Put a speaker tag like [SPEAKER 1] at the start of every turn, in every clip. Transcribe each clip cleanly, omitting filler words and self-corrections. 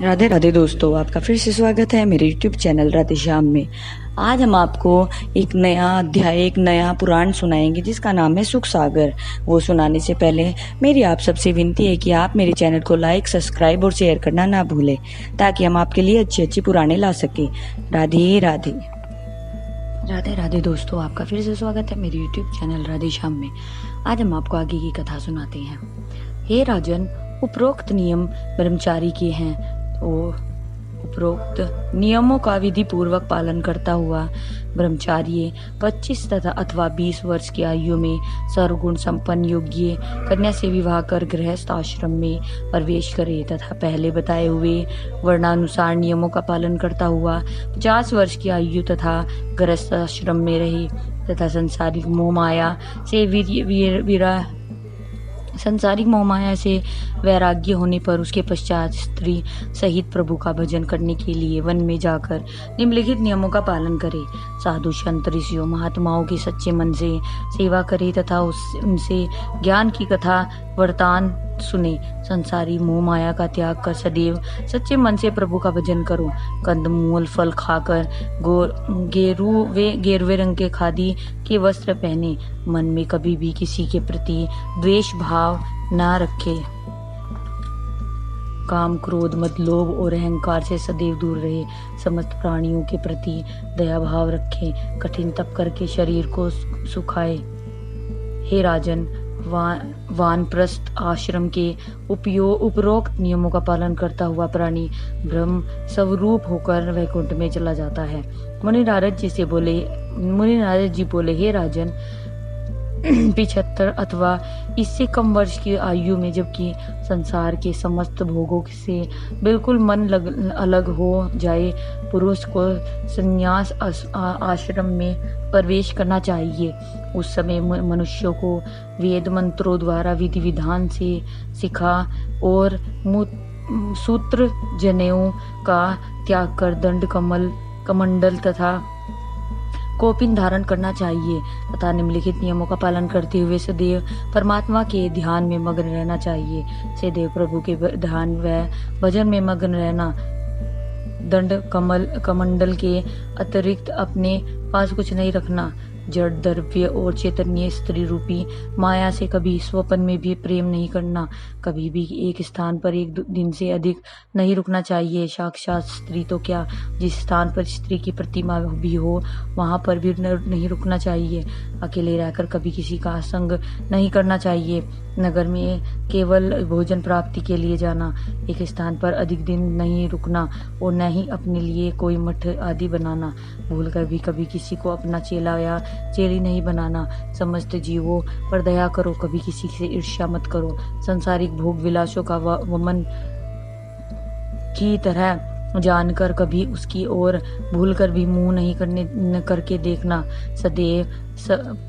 [SPEAKER 1] राधे राधे दोस्तों, आपका फिर से स्वागत है मेरे YouTube चैनल राधे श्याम में। आज हम आपको एक नया अध्याय, एक नया पुराण सुनाएंगे जिसका नाम है सुख सागर। वो सुनाने से पहले मेरी आप सबसे विनती है कि आप मेरे चैनल को लाइक, सब्सक्राइब और शेयर करना ना भूलें, ताकि हम आपके लिए अच्छी अच्छी पुराने ला सकें। राधे राधे। राधे राधे दोस्तों, आपका फिर से स्वागत है मेरे YouTube चैनल राधे श्याम में। आज हम आपको आगे की कथा सुनाते हैं। हे राजन, उपरोक्त नियम ब्रह्मचारी के हैं। उपरोक्त नियमों का विधि पूर्वक पालन करता हुआ ब्रह्मचारी 25 तथा अथवा 20 वर्ष की आयु में सर्वगुण संपन्न योग्य कन्या से विवाह कर गृहस्थ आश्रम में प्रवेश करे तथा पहले बताए हुए वर्णानुसार नियमों का पालन करता हुआ 50 वर्ष की आयु तथा गृहस्थ आश्रम में रहे तथा सांसारिक मोह माया से वैराग्य होने पर उसके पश्चात स्त्री सहित प्रभु का भजन करने के लिए वन में जाकर निम्नलिखित नियमों का पालन करे। साधु संत ऋषियों महात्माओं की सच्चे मन से सेवा करे तथा उनसे ज्ञान की कथा वृतांत सुने। संसारी मोह माया का त्याग कर सदैव सच्चे मन से प्रभु का भजन करो। कंदमूल फल खाकर गेरुवे रंग के खादी के वस्त्र पहने। मन में कभी भी किसी के प्रति द्वेष भाव ना रखे। काम, क्रोध, मद, लोभ और अहंकार से सदैव दूर रहे। समस्त प्राणियों के प्रति दया भाव रखे। कठिन तप करके शरीर को सुखाए। हे राजन, वानप्रस्थ आश्रम के उपरोक्त नियमों का पालन करता हुआ प्राणी ब्रह्म स्वरूप होकर वैकुंठ में चला जाता है। मुनि नारद जी बोले, हे राजन, 75 अथवा इससे कम वर्ष की आयु में जबकि संसार के समस्त भोगों से बिल्कुल मन अलग हो जाए, पुरुष को संन्यास आश्रम में प्रवेश करना चाहिए। उस समय मनुष्यों को वेद मंत्रों द्वारा विधि विधान से सिखा और सूत्र जनेऊ का त्याग कर दंड कमंडल तथा कौपीन धारण करना चाहिए तथा निम्नलिखित नियमों का पालन करते हुए सदैव परमात्मा के ध्यान में मग्न रहना चाहिए। सदैव प्रभु के ध्यान व भजन में मग्न रहना। दंड कमंडल के अतिरिक्त अपने पास कुछ नहीं रखना। जड़ द्रव्य और चैतन्य स्त्री रूपी माया से कभी स्वप्न में भी प्रेम नहीं करना। कभी भी एक स्थान पर एक दिन से अधिक नहीं रुकना चाहिए। साक्षात स्त्री तो क्या, जिस स्थान पर स्त्री की प्रतिमा भी हो वहां पर भी नहीं रुकना चाहिए। अकेले रहकर कभी किसी का संग नहीं करना चाहिए। नगर में केवल भोजन प्राप्ति के लिए जाना। एक स्थान पर अधिक दिन नहीं रुकना और न ही अपने लिए कोई मठ आदि बनाना। भूल कर भी कभी किसी को अपना चेला या चेली नहीं बनाना। समस्त जीवों पर दया करो, कभी किसी से ईर्ष्या मत करो। संसारिक भोग विलासों का वमन की तरह जानकर कभी उसकी ओर भूल कर भी मुंह नहीं करके देखना। सदैव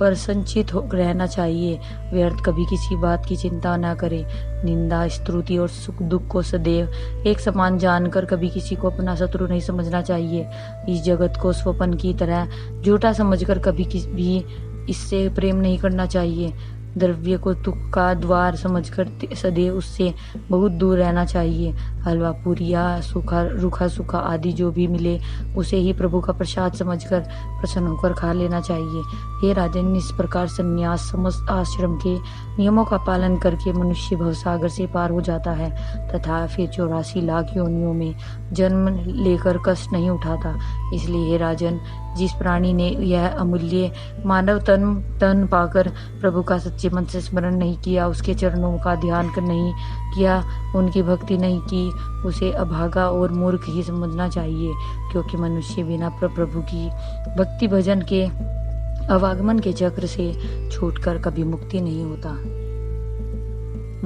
[SPEAKER 1] पर संचित रहना चाहिए। व्यर्थ कभी किसी बात की चिंता न करे। निंदा, स्तुति और सुख दुख को सदैव एक समान जानकर कभी किसी को अपना शत्रु नहीं समझना चाहिए। इस जगत को स्वप्न की तरह झूठा समझकर कभी भी इससे प्रेम नहीं करना चाहिए। द्रव्य को तुक का द्वार समझकर सदैव उससे बहुत दूर रहना चाहिए। हलवा, पूरी या रूखा सूखा आदि जो भी मिले उसे ही प्रभु का प्रसाद समझकर प्रसन्न होकर खा लेना चाहिए। हे राजन, इस प्रकार संन्यास समस्त आश्रम के नियमों का पालन करके मनुष्य भवसागर से पार हो जाता है तथा फिर 84 लाख योनियों में जन्म लेकर कष्ट नहीं उठाता। इसलिए हे राजन, जिस प्राणी ने यह अमूल्य मानव तन पाकर प्रभु का सच्चे मन से स्मरण नहीं किया, उसके चरणों का ध्यान नहीं किया, उनकी भक्ति नहीं की, उसे अभागा और मूर्ख ही समझना चाहिए। क्योंकि मनुष्य बिना प्रभु की भक्ति भजन के अवागमन के चक्र से छूटकर कभी मुक्ति नहीं होता।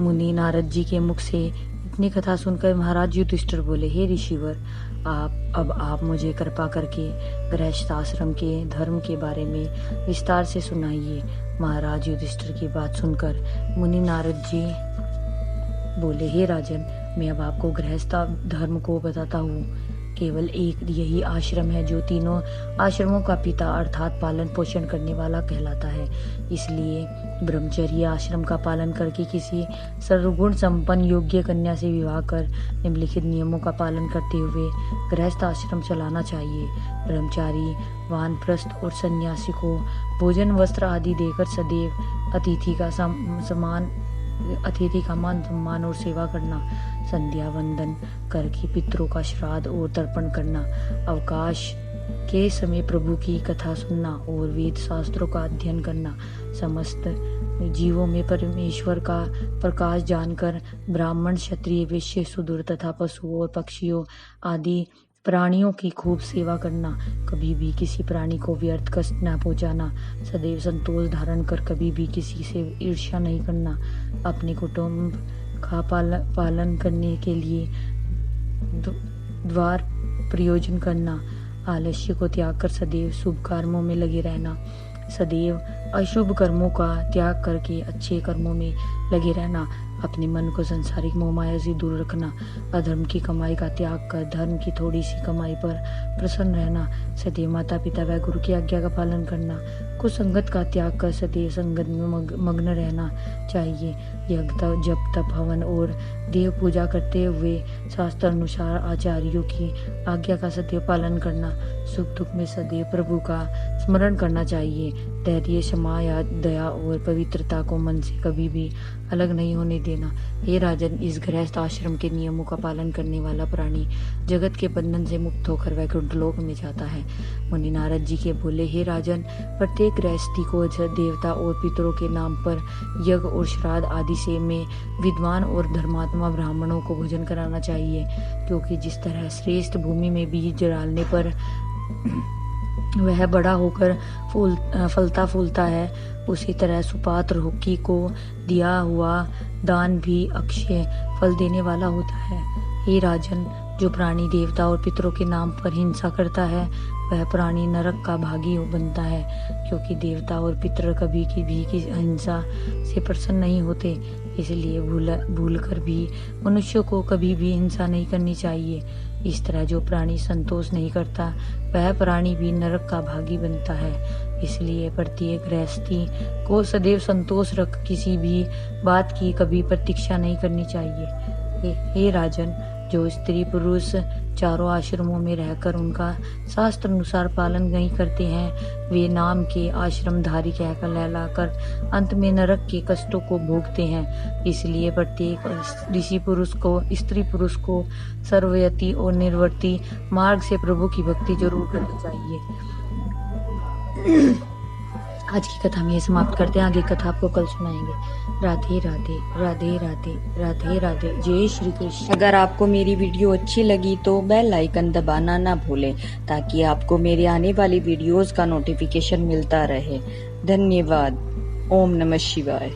[SPEAKER 1] मुनि नारद जी के मुख से इतनी कथा सुनकर महाराज युधिष्ठिर बोले, हे ऋषिवर, आप मुझे कृपा करके गृहस्थ आश्रम के धर्म के बारे में विस्तार से सुनाइए। महाराज युधिष्ठिर की बात सुनकर मुनि नारद जी बोले, हे राजन, मैं अब आपको गृहस्थ धर्म को बताता हूँ केवल एक यही आश्रम है जो तीनों आश्रमों का पिता अर्थात पालन पोषण करने वाला कहलाता है। इसलिए ब्रह्मचर्य आश्रम का पालन करके किसी सर्वगुण संपन्न योग्य कन्या से विवाह कर निम्नलिखित नियमों का पालन करते हुए गृहस्थ आश्रम चलाना चाहिए। ब्रह्मचारी वानप्रस्थ और सन्यासी को भोजन वस्त्र आदि देकर सदैव अतिथि का मान सम्मान और सेवा करना, संध्या वंदन करके पितरों का श्राद्ध और तर्पण करना, अवकाश के समय प्रभु की कथा सुनना और वेद शास्त्रों का अध्ययन करना, समस्त जीवों में परमेश्वर का प्रकाश जानकर ब्राह्मण क्षत्रिय वैश्य शूद्र तथा पशुओं और पक्षियों आदि प्राणियों की खूब सेवा करना, कभी भी किसी प्राणी को व्यर्थ कष्ट न पहुंचाना, सदैव संतोष धारण कर कभी भी किसी से ईर्ष्या नहीं करना, अपने कुटुंब का पालन करने के लिए द्वार प्रयोजन करना, आलस्य को त्याग कर सदैव शुभ कर्मों में लगे रहना, सदैव अशुभ कर्मों का त्याग करके अच्छे कर्मों में लगे रहना, अपने मन को सांसारिक मोह माया से दूर रखना, अधर्म की कमाई का त्याग कर धर्म की थोड़ी सी कमाई पर प्रसन्न रहना, सदैव माता पिता व गुरु की आज्ञा का पालन करना, कुसंगत का त्याग कर सदैव संगत में मग्न रहना चाहिए। यज्ञ जप तप हवन और देव पूजा करते हुए शास्त्र अनुसार आचार्यों की आज्ञा का सदैव पालन करना, सुख दुख में सदैव प्रभु का स्मरण करना चाहिए। धैर्य क्षमा या दया और पवित्रता को मन से कभी भी अलग नहीं होने देना। हे राजन, इस गृहस्थ आश्रम के नियमों का पालन करने वाला प्राणी जगत के बंधन से मुक्त होकर वैकुंठ लोक में जाता है। मुनि नारद जी के बोले, हे राजन, प्रत्येक गृहस्थी को देवता और पितरों के नाम पर यज्ञ और श्राद्ध आदि से में विद्वान और धर्मात्मा ब्राह्मणों को भोजन कराना चाहिए, क्योंकि जिस तरह श्रेष्ठ भूमि में बीज डालने पर वह बड़ा होकर फलता फूलता है, उसी तरह सुपात्र रुखी को दिया हुआ दान भी अक्षय फल देने वाला होता है। हे राजन, जो प्राणी देवता और पितरों के नाम पर हिंसा करता है वह प्राणी नरक का भागी बनता है, क्योंकि देवता और पितर कभी भी की हिंसा से प्रसन्न नहीं होते। इसलिए भूल कर भी मनुष्यों को कभी भी हिंसा नहीं करनी चाहिए। इस तरह जो प्राणी संतोष नहीं करता वह प्राणी भी नरक का भागी बनता है। इसलिए प्रत्येक गृहस्थी को सदैव संतोष रख किसी भी बात की कभी प्रतीक्षा नहीं करनी चाहिए। हे राजन, जो स्त्री पुरुष चारों आश्रमों में रहकर उनका शास्त्र अनुसार पालन नहीं करते हैं वे नाम के आश्रमधारी कहकर लहलाकर अंत में नरक के कष्टों को भोगते हैं। इसलिए प्रत्येक ऋषि पुरुष को स्त्री पुरुष को सर्वयति और निर्वर्ती मार्ग से प्रभु की भक्ति जरूर करनी चाहिए। आज की कथा में ये समाप्त करते हैं, आगे कथा आपको कल सुनाएंगे। राधे राधे राधे राधे राधे राधे। जय श्री कृष्ण।
[SPEAKER 2] अगर आपको मेरी वीडियो अच्छी लगी तो बेल आइकन दबाना ना भूलें, ताकि आपको मेरे आने वाली वीडियोस का नोटिफिकेशन मिलता रहे। धन्यवाद। ओम नमः शिवाय।